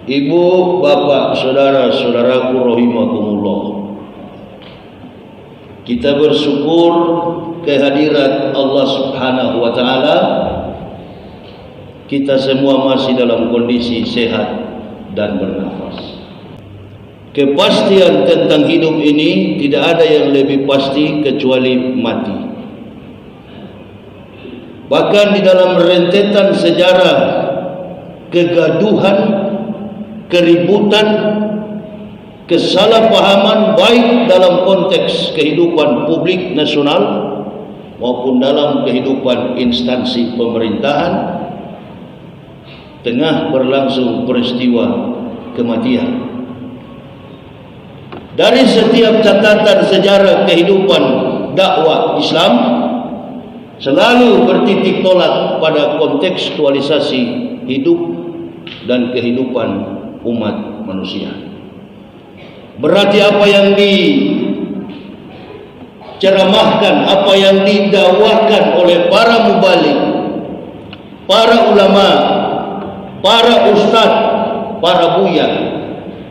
Ibu, bapak, saudara-saudaraku rahimakumullah. Kita bersyukur kehadirat Allah Subhanahu wa taala. Kita semua masih dalam kondisi sehat dan bernafas. Kepastian tentang hidup ini tidak ada yang lebih pasti kecuali mati. Bahkan di dalam rentetan sejarah kegaduhan, keributan, kesalahpahaman baik dalam konteks kehidupan publik nasional maupun dalam kehidupan instansi pemerintahan, tengah berlangsung peristiwa kematian. Dari setiap catatan sejarah kehidupan dakwah Islam selalu bertitik tolak pada kontekstualisasi hidup dan kehidupan umat manusia. Berarti apa yang diceramahkan, apa yang didakwahkan oleh para mubalik, para ulama, para ustadz, para buya,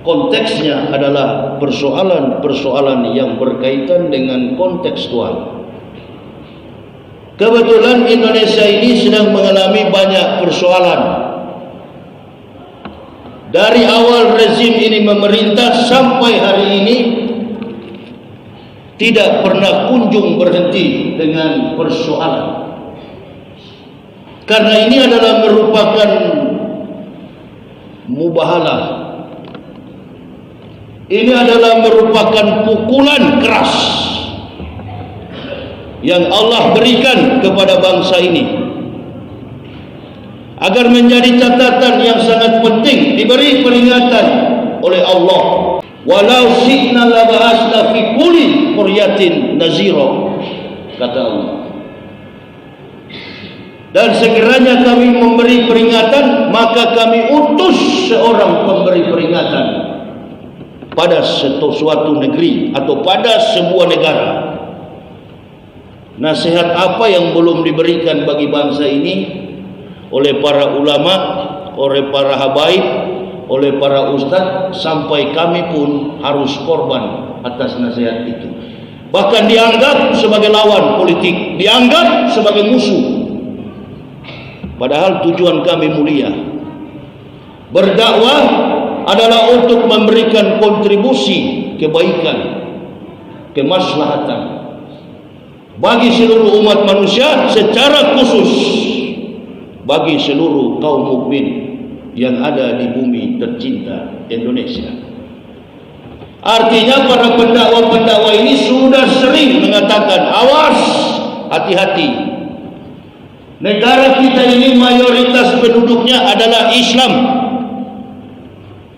konteksnya adalah persoalan-persoalan yang berkaitan dengan kontekstual. Kebetulan Indonesia ini sedang mengalami banyak persoalan. Dari awal rezim ini memerintah sampai hari ini tidak pernah kunjung berhenti dengan persoalan. Karena ini adalah merupakan mubahalah. Ini adalah merupakan pukulan keras yang Allah berikan kepada bangsa ini, agar menjadi catatan yang sangat penting, diberi peringatan oleh Allah. Walau syi'na laba'asna fi kulli qaryatin nazira, kata Allah. Dan sekiranya kami memberi peringatan, maka kami utus seorang pemberi peringatan pada suatu negeri atau pada sebuah negara. Nasihat apa yang belum diberikan bagi bangsa ini oleh para ulama, oleh para habaib, oleh para ustadz, sampai kami pun harus korban atas nasihat itu. Bahkan dianggap sebagai lawan politik, dianggap sebagai musuh. Padahal tujuan kami mulia. Berdakwah adalah untuk memberikan kontribusi kebaikan, kemaslahatan bagi seluruh umat manusia, secara khusus bagi seluruh kaum mukmin yang ada di bumi tercinta Indonesia. Artinya para pendakwa-pendakwa ini sudah sering mengatakan, awas, hati-hati. Negara kita ini mayoritas penduduknya adalah Islam.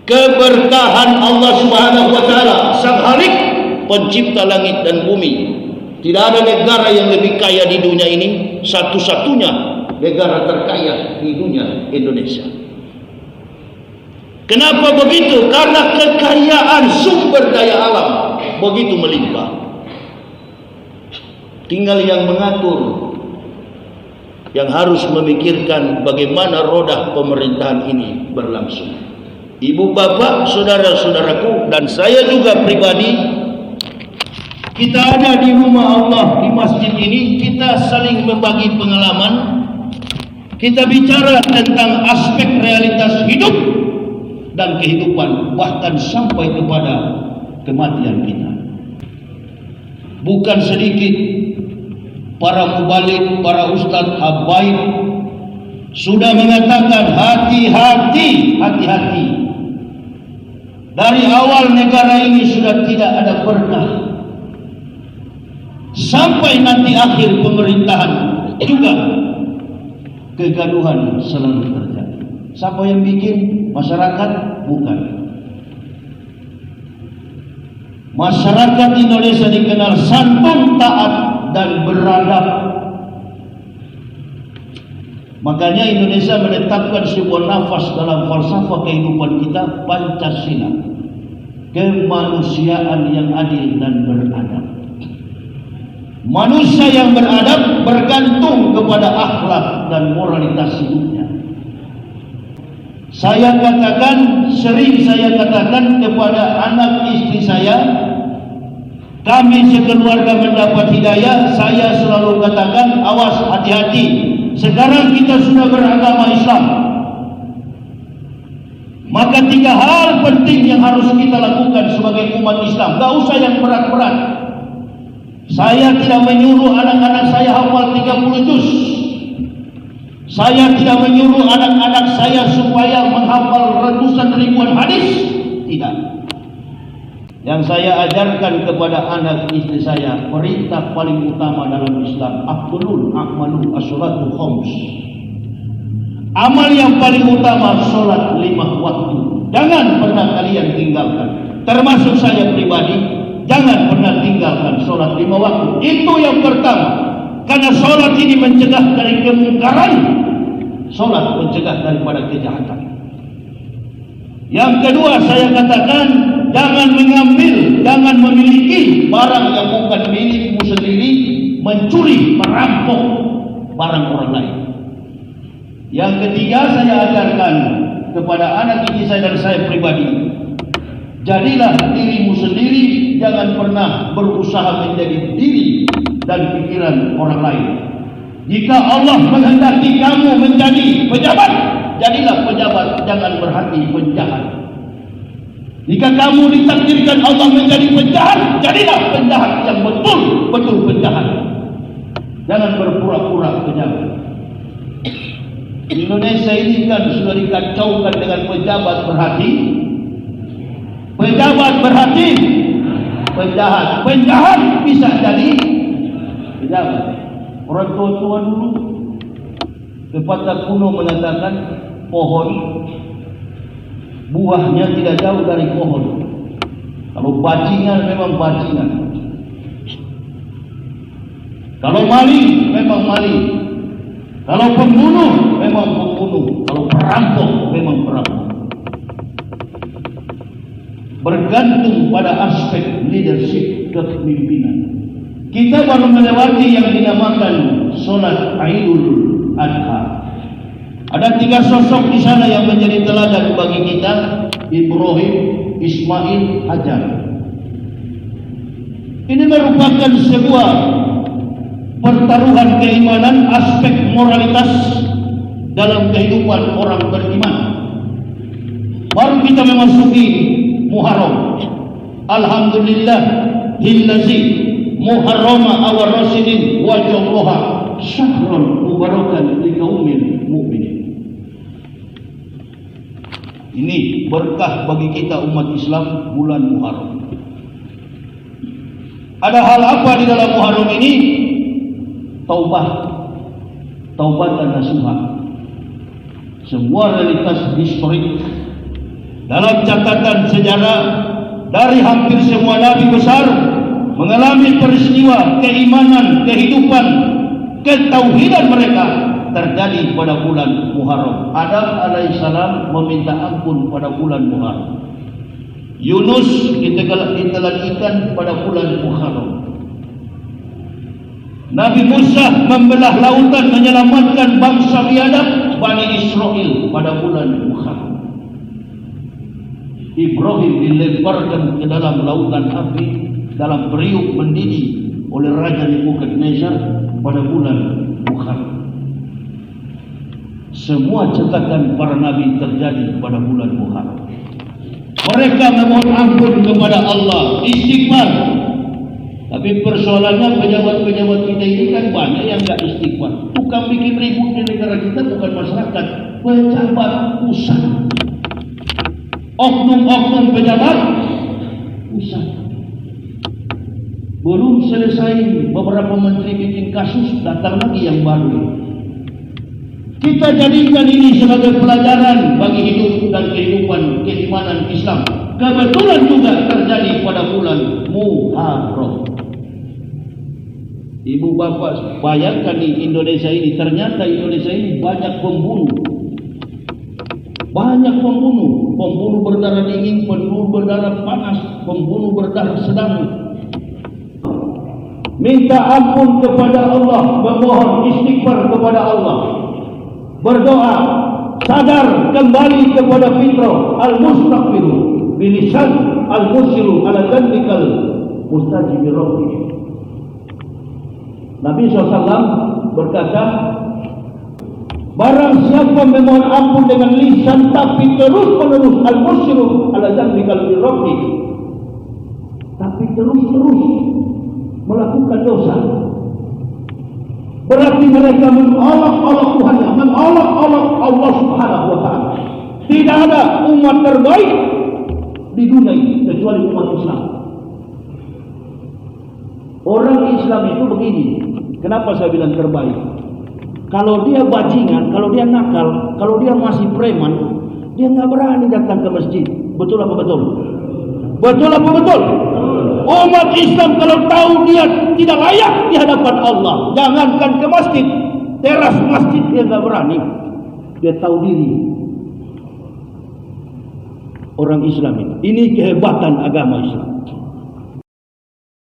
Keberkahan Allah Subhanahu wa taala, Sang Khalik, pencipta langit dan bumi. Tidak ada negara yang lebih kaya di dunia ini, satu-satunya negara terkaya di dunia, Indonesia. Kenapa begitu? Karena kekayaan sumber daya alam begitu melimpah. Tinggal yang mengatur, yang harus memikirkan bagaimana roda pemerintahan ini berlangsung. Ibu, bapak, saudara-saudaraku, dan saya juga pribadi, kita ada di rumah Allah, di masjid ini, kita saling membagi pengalaman. Kita bicara tentang aspek realitas hidup dan kehidupan, bahkan sampai kepada kematian kita. Bukan sedikit para mubalik, para ustadz, habaib sudah mengatakan hati-hati, hati-hati. Dari awal negara ini sudah tidak ada berkah, sampai nanti akhir pemerintahan juga kegaduhan selalu terjadi. Siapa yang bikin? Masyarakat? Bukan. Masyarakat Indonesia dikenal santun, taat, dan beradab. Makanya Indonesia menetapkan sebuah nafas dalam falsafah kehidupan kita, Pancasila, kemanusiaan yang adil dan beradab. Manusia yang beradab bergantung kepada akhlak dan moralitas hidupnya. Saya katakan, sering saya katakan kepada anak istri saya, kami sekeluarga mendapat hidayah. Saya selalu katakan, awas, hati-hati. Sekarang kita sudah beragama Islam, maka 3 hal penting yang harus kita lakukan sebagai umat Islam. Tak usah yang berat-berat. Saya tidak menyuruh anak-anak saya hafal 30 juz. Saya tidak menyuruh anak-anak saya supaya menghafal ratusan ribuan hadis. Tidak. Yang saya ajarkan kepada anak istri saya, perintah paling utama dalam Islam, afdalul a'malu as-salatu khams. Amal yang paling utama solat 5 waktu. Jangan pernah kalian tinggalkan. Termasuk saya pribadi, jangan pernah tinggalkan solat 5 waktu. Itu yang pertama. Karena solat ini mencegah dari kemungkaran. Solat mencegah daripada kejahatan. Yang kedua saya katakan, jangan mengambil, jangan memiliki barang yang bukan milikmu sendiri, mencuri, merampok barang orang lain. Yang ketiga saya ajarkan kepada anak istri saya dan saya pribadi, jadilah dirimu sendiri, jangan pernah berusaha menjadi diri dan pikiran orang lain. Jika Allah menghendaki kamu menjadi pejabat, jadilah pejabat, jangan berhati penjahat. Jika kamu ditakdirkan Allah menjadi penjahat, jadilah penjahat yang betul-betul penjahat. Jangan berpura-pura penjahat. Indonesia ini kan sudah dikacaukan dengan pejabat berhati, pejabat berhati penjahat. Penjahat bisa jadi pejabat. Orang tua-tua dulu, pepatah kuno mengatakan, pohon buahnya tidak jauh dari pohon. Kalau bajingan memang bajingan. Kalau maling memang maling. Kalau pembunuh memang pembunuh. Kalau perampok memang perampok. Bergantung pada aspek leadership kepemimpinan. Kita baru melewati yang dinamakan solat Idul Adha. Ada 3 sosok di sana yang menjadi teladan bagi kita: Ibrahim, Ismail, Hajar. Ini merupakan sebuah pertaruhan keimanan, aspek moralitas dalam kehidupan orang beriman. Baru kita memasuki Muharram. Alhamdulillah hillazi Muharrama awal rasidin wajawloha syahrul mubarakan liqaumil mu'minin. Ini berkah bagi kita umat Islam, bulan Muharram. Ada hal apa di dalam Muharram ini? Taubatan nasuha. Semua realitas historik dalam catatan sejarah dari hampir semua nabi besar mengalami peristiwa keimanan, kehidupan, ketauhidan mereka terjadi pada bulan Muharram. Adam alaihissalam meminta ampun pada bulan Muharram. Yunus ditelan ikan pada bulan Muharram. Nabi Musa membelah lautan menyelamatkan bangsa biadab Bani Israel pada bulan Muharram. Ibrahim dilemparkan ke dalam lautan api dalam periuk mendidih oleh Raja Nebukadnezar pada bulan Muharram. Semua catatan para nabi terjadi pada bulan Muharram. Mereka memohon ampun kepada Allah, istighfar. Tapi persoalannya pejabat-pejabat kita ini kan banyak yang enggak istighfar. Tukang bikin ribut di negara kita bukan masyarakat, pejabat pusat. Oknum-oknum pejabat pusat. Belum selesai beberapa menteri bikin kasus, datang lagi yang baru. Kita jadikan ini sebagai pelajaran bagi hidup dan kehidupan keimanan Islam. Kebetulan juga terjadi pada bulan Muharram. Ibu bapak, bayangkan di Indonesia ini, ternyata Indonesia ini banyak pembunuh. Banyak pembunuh. Pembunuh berdarah dingin, pembunuh berdarah panas, pembunuh berdarah sedang. Minta ampun kepada Allah, memohon istighfar kepada Allah, berdoa. sadar kembali kepada fitrah, al-mustaqbilu bilisan al-musiru ala dhanbikal mustajibi rabbih. Nabi SAW berkata, barang siapa memohon ampun dengan lisan tapi terus menerus al-musiru ala dhanbikal rabbih, tapi terus melakukan dosa, berarti mereka menolak-olok Tuhan, menolak-olok Allah Subhanahu wa ta'ala. Tidak ada umat terbaik di dunia ini kecuali umat Islam. Orang Islam itu begini. Kenapa saya bilang terbaik? Kalau dia bajingan, kalau dia nakal, kalau dia masih preman, dia nggak berani datang ke masjid. Betul apa betul? Betul apa betul? Umat Islam kalau tahu dia tidak layak di hadapan Allah, jangankan ke masjid, teras masjid dia nggak berani. Dia tahu diri. Orang Islam ini kehebatan agama Islam.